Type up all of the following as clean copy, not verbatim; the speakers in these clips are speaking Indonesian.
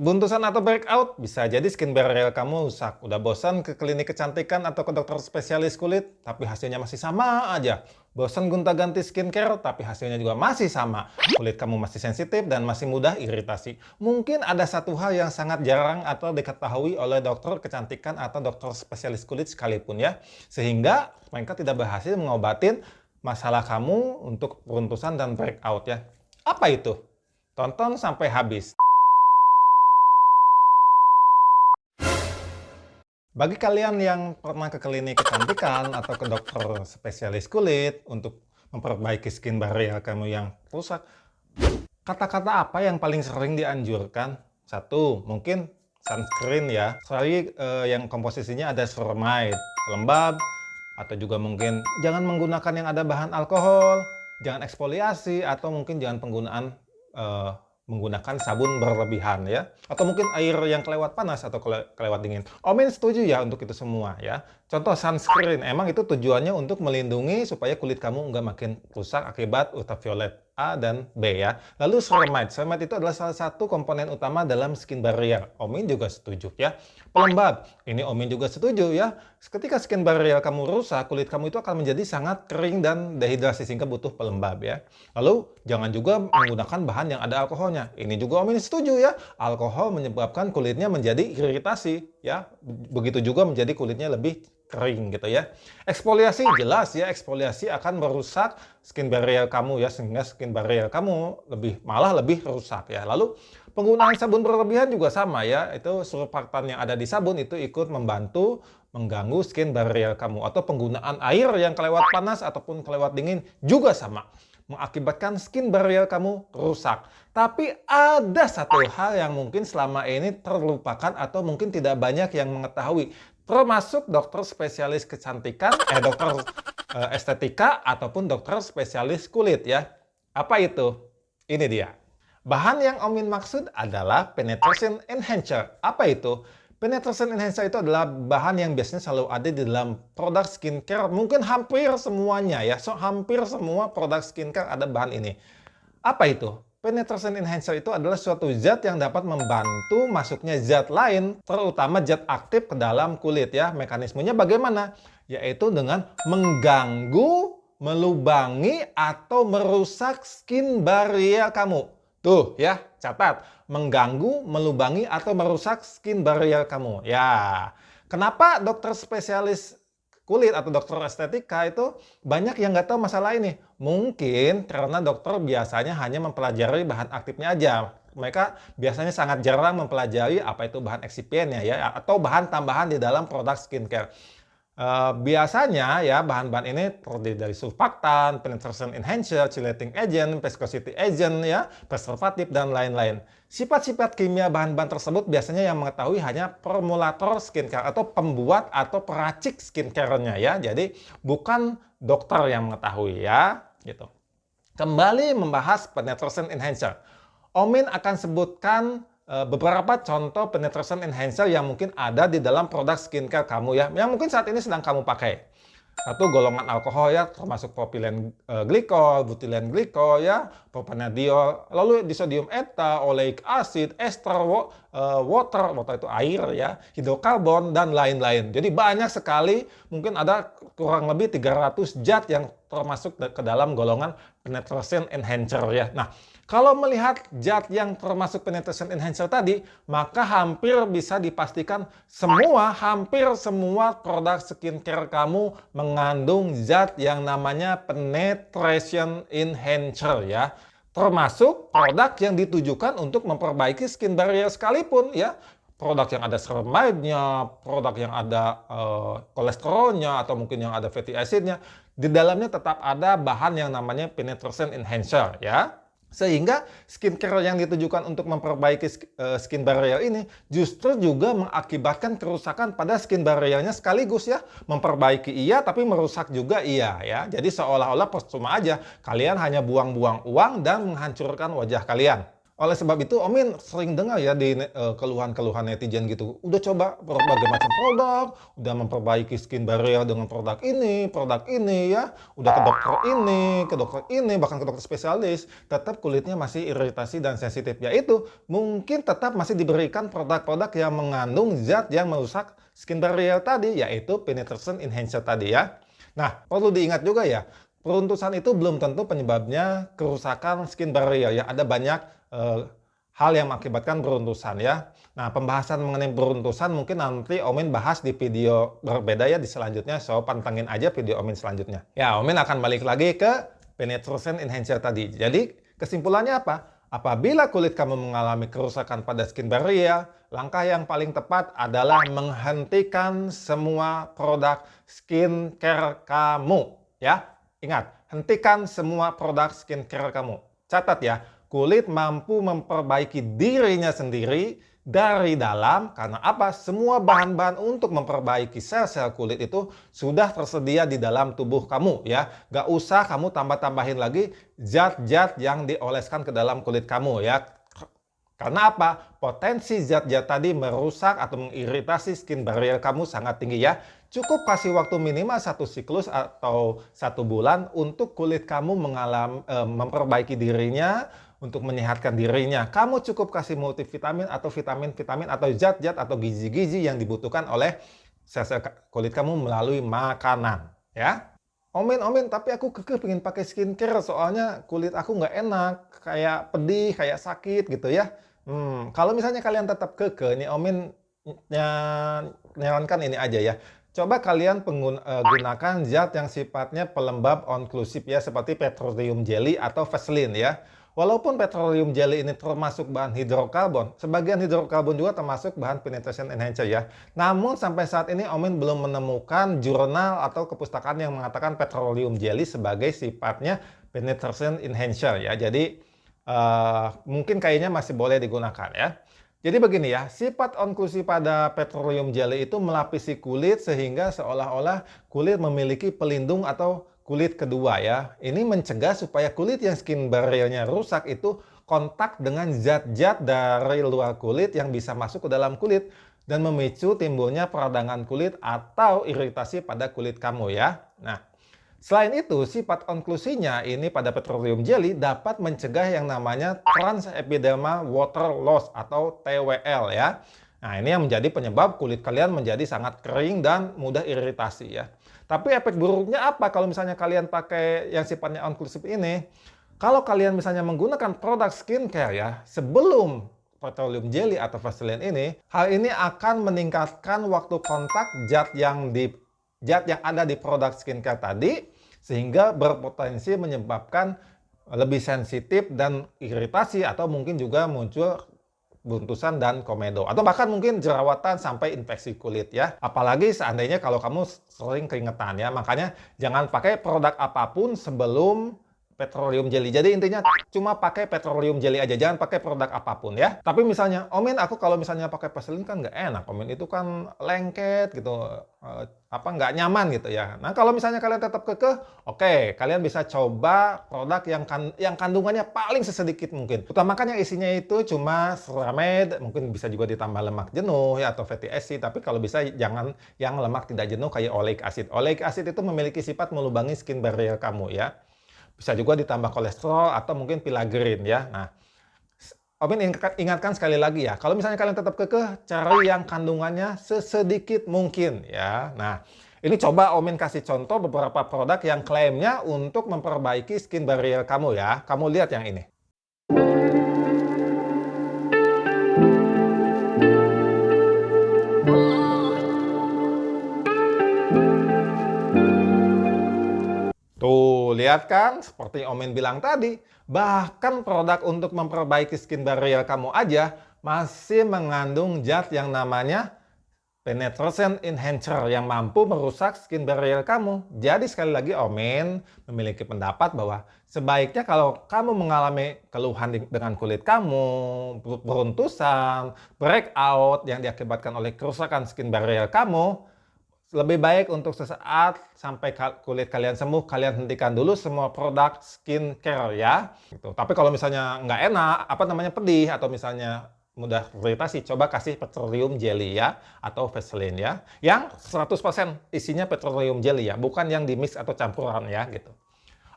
Kebuntusan atau breakout bisa jadi skin barrier kamu rusak. Udah bosan ke klinik kecantikan atau ke dokter spesialis kulit, tapi hasilnya masih sama aja. Bosan gonta-ganti skincare, tapi hasilnya juga masih sama. Kulit kamu masih sensitif dan masih mudah iritasi. Mungkin ada satu hal yang sangat jarang atau diketahui oleh dokter kecantikan atau dokter spesialis kulit sekalipun ya. Sehingga mereka tidak berhasil mengobatin masalah kamu untuk kebuntusan dan breakout ya. Apa itu? Tonton sampai habis. Bagi kalian yang pernah ke klinik kecantikan atau ke dokter spesialis kulit untuk memperbaiki skin barrier kamu yang rusak, kata-kata apa yang paling sering dianjurkan? Satu, mungkin sunscreen ya. Sorry, yang komposisinya ada ceramide, pelembab, atau juga mungkin jangan menggunakan yang ada bahan alkohol, jangan eksfoliasi, atau mungkin jangan penggunaan menggunakan sabun berlebihan ya, atau mungkin air yang kelewat panas atau kelewat dingin. Omin setuju ya untuk itu semua ya. Contoh sunscreen, emang itu tujuannya untuk melindungi supaya kulit kamu nggak makin rusak akibat ultraviolet A dan B ya. Lalu ceramide, ceramide itu adalah salah satu komponen utama dalam skin barrier. Omin juga setuju ya. Pelembab, ini Omin juga setuju ya. Ketika skin barrier kamu rusak, kulit kamu itu akan menjadi sangat kering dan dehidrasi sehingga butuh pelembab ya. Lalu jangan juga menggunakan bahan yang ada alkoholnya. Ini juga Omin setuju ya. Alkohol menyebabkan kulitnya menjadi iritasi ya. Begitu juga menjadi kulitnya lebih kering gitu ya. Eksfoliasi jelas ya, eksfoliasi akan merusak skin barrier kamu ya, sehingga skin barrier kamu malah lebih rusak ya. Lalu penggunaan sabun berlebihan juga sama ya, itu surfaktan yang ada di sabun itu ikut membantu mengganggu skin barrier kamu, atau penggunaan air yang kelewat panas ataupun kelewat dingin juga sama, mengakibatkan skin barrier kamu rusak. Tapi ada satu hal yang mungkin selama ini terlupakan atau mungkin tidak banyak yang mengetahui, termasuk dokter spesialis kecantikan, dokter estetika, ataupun dokter spesialis kulit ya. Apa itu? Ini dia. Bahan yang Omin maksud adalah penetration enhancer. Apa itu? Penetration enhancer itu adalah bahan yang biasanya selalu ada di dalam produk skincare, mungkin hampir semuanya ya. Hampir semua produk skincare ada bahan ini. Apa itu? Penetration enhancer itu adalah suatu zat yang dapat membantu masuknya zat lain, terutama zat aktif ke dalam kulit ya. Mekanismenya bagaimana? Yaitu dengan mengganggu, melubangi, atau merusak skin barrier kamu. Tuh ya, catat. Mengganggu, melubangi, atau merusak skin barrier kamu. Ya, kenapa dokter spesialis kulit atau dokter estetika itu banyak yang nggak tahu masalah ini? Mungkin karena dokter biasanya hanya mempelajari bahan aktifnya aja. Mereka biasanya sangat jarang mempelajari apa itu bahan eksipiennya ya, atau bahan tambahan di dalam produk skincare. Biasanya ya bahan-bahan ini terdiri dari surfaktan, penetration enhancer, chelating agent, viscosity agent ya, preservatif dan lain-lain. Sifat-sifat kimia bahan-bahan tersebut biasanya yang mengetahui hanya formulator skincare atau pembuat atau peracik skincare-nya ya. Jadi bukan dokter yang mengetahui ya, gitu. Kembali membahas penetration enhancer. Omin akan sebutkan beberapa contoh penetration enhancer yang mungkin ada di dalam produk skincare kamu ya, yang mungkin saat ini sedang kamu pakai. Satu, golongan alkohol ya, termasuk propylen glikol, butilen glikol ya, propanediol, lalu disodium eta, oleic acid, ester, water itu air ya, hidrokarbon dan lain-lain. Jadi banyak sekali, mungkin ada kurang lebih 300 zat yang termasuk ke dalam golongan penetration enhancer ya. Nah, kalau melihat zat yang termasuk penetration enhancer tadi, maka hampir bisa dipastikan hampir semua produk skincare kamu mengandung zat yang namanya penetration enhancer ya. Termasuk produk yang ditujukan untuk memperbaiki skin barrier sekalipun ya. Produk yang ada ceramide-nya, produk yang ada kolesterolnya, atau mungkin yang ada fatty acid-nya, di dalamnya tetap ada bahan yang namanya penetration enhancer ya. Sehingga skincare yang ditujukan untuk memperbaiki skin barrier ini justru juga mengakibatkan kerusakan pada skin barriernya sekaligus ya. Memperbaiki iya, tapi merusak juga iya ya. Jadi seolah-olah percuma aja. Kalian hanya buang-buang uang dan menghancurkan wajah kalian. Oleh sebab itu, Omin sering dengar ya di keluhan-keluhan netizen gitu. Udah coba berbagai macam produk, udah memperbaiki skin barrier dengan produk ini ya. Udah ke dokter ini, bahkan ke dokter spesialis. Tetap kulitnya masih iritasi dan sensitif. Yaitu mungkin tetap masih diberikan produk-produk yang mengandung zat yang merusak skin barrier tadi, yaitu penetration enhancer tadi ya. Nah, perlu diingat juga ya, peruntusan itu belum tentu penyebabnya kerusakan skin barrier ya. Ada banyak hal yang mengakibatkan beruntusan ya. Nah, pembahasan mengenai beruntusan mungkin nanti Omin bahas di video berbeda ya di selanjutnya. So, pantengin aja video Omin selanjutnya. Ya, Omin akan balik lagi ke penetration enhancer tadi. Jadi, kesimpulannya apa? Apabila kulit kamu mengalami kerusakan pada skin barrier, langkah yang paling tepat adalah menghentikan semua produk skincare kamu. Ya, ingat, hentikan semua produk skincare kamu. Catat ya, kulit mampu memperbaiki dirinya sendiri dari dalam karena apa? Semua bahan-bahan untuk memperbaiki sel-sel kulit itu sudah tersedia di dalam tubuh kamu ya. Gak usah kamu tambah-tambahin lagi zat-zat yang dioleskan ke dalam kulit kamu ya. Karena apa? Potensi zat-zat tadi merusak atau mengiritasi skin barrier kamu sangat tinggi ya. Cukup kasih waktu minimal 1 siklus atau 1 bulan untuk kulit kamu memperbaiki dirinya, untuk menyehatkan dirinya. Kamu cukup kasih multivitamin atau vitamin-vitamin atau zat-zat atau gizi-gizi yang dibutuhkan oleh sel-sel kulit kamu melalui makanan. Ya. Omin, tapi aku kekeh pengen pakai skincare soalnya kulit aku nggak enak, kayak pedih, kayak sakit gitu ya. Kalau misalnya kalian tetap kekeh, nih Omin nyarankan ini aja ya. Coba kalian gunakan zat yang sifatnya pelembab onklusif ya, seperti petroleum jelly atau Vaseline ya. Walaupun petroleum jelly ini termasuk bahan hidrokarbon, sebagian hidrokarbon juga termasuk bahan penetration enhancer ya. Namun sampai saat ini Omin belum menemukan jurnal atau kepustakaan yang mengatakan petroleum jelly sebagai sifatnya penetration enhancer ya. Jadi mungkin kayaknya masih boleh digunakan ya. Jadi begini ya, sifat onklusi pada petroleum jelly itu melapisi kulit sehingga seolah-olah kulit memiliki pelindung atau kulit kedua ya. Ini mencegah supaya kulit yang skin barrier-nya rusak itu kontak dengan zat-zat dari luar kulit yang bisa masuk ke dalam kulit dan memicu timbulnya peradangan kulit atau iritasi pada kulit kamu ya. Nah, selain itu, sifat onklusinya ini pada petroleum jelly dapat mencegah yang namanya transepidermal water loss atau TWL ya. Nah, ini yang menjadi penyebab kulit kalian menjadi sangat kering dan mudah iritasi ya. Tapi efek buruknya apa kalau misalnya kalian pakai yang sifatnya onklusif ini? Kalau kalian misalnya menggunakan produk skincare ya, sebelum petroleum jelly atau Vaseline ini, hal ini akan meningkatkan waktu kontak zat yang ada di produk skincare tadi, sehingga berpotensi menyebabkan lebih sensitif dan iritasi atau mungkin juga muncul buntusan dan komedo atau bahkan mungkin jerawatan sampai infeksi kulit ya. Apalagi seandainya kalau kamu sering keringetan ya. Makanya jangan pakai produk apapun sebelum petroleum jelly. Jadi intinya cuma pakai petroleum jelly aja, jangan pakai produk apapun ya. Tapi misalnya, Omin aku kalau misalnya pakai Vaseline kan nggak enak, Omin itu kan lengket gitu, nggak nyaman gitu ya. Nah kalau misalnya kalian tetap kekeh, oke, kalian bisa coba produk yang kandungannya paling sesedikit mungkin. Utamakan yang isinya itu cuma ceramide, mungkin bisa juga ditambah lemak jenuh ya atau fatty acid. Tapi kalau bisa jangan yang lemak tidak jenuh kayak oleic acid. Oleic acid itu memiliki sifat melubangi skin barrier kamu ya. Bisa juga ditambah kolesterol atau mungkin pilagerin ya. Nah, Omin ingatkan sekali lagi ya, kalau misalnya kalian tetap kekeh, cari yang kandungannya sesedikit mungkin ya. Nah, ini coba Omin kasih contoh beberapa produk yang klaimnya untuk memperbaiki skin barrier kamu ya. Kamu lihat yang ini. Tuh, lihat kan? Seperti Omin bilang tadi, bahkan produk untuk memperbaiki skin barrier kamu aja masih mengandung zat yang namanya penetration enhancer yang mampu merusak skin barrier kamu. Jadi sekali lagi Omin memiliki pendapat bahwa sebaiknya kalau kamu mengalami keluhan dengan kulit kamu, beruntusan, breakout yang diakibatkan oleh kerusakan skin barrier kamu, Lebih baik untuk sesaat sampai kulit kalian sembuh, kalian hentikan dulu semua produk skincare ya. Gitu. Tapi kalau misalnya nggak enak, pedih, atau misalnya mudah iritasi, coba kasih petroleum jelly ya, atau Vaseline ya. Yang 100% isinya petroleum jelly ya, bukan yang di mix atau campuran ya gitu.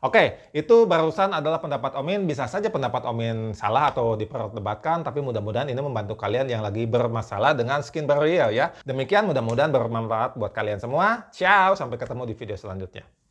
Oke, itu barusan adalah pendapat Omin. Bisa saja pendapat Omin salah atau diperdebatkan, tapi mudah-mudahan ini membantu kalian yang lagi bermasalah dengan skin barrier ya. Demikian, mudah-mudahan bermanfaat buat kalian semua. Ciao, sampai ketemu di video selanjutnya.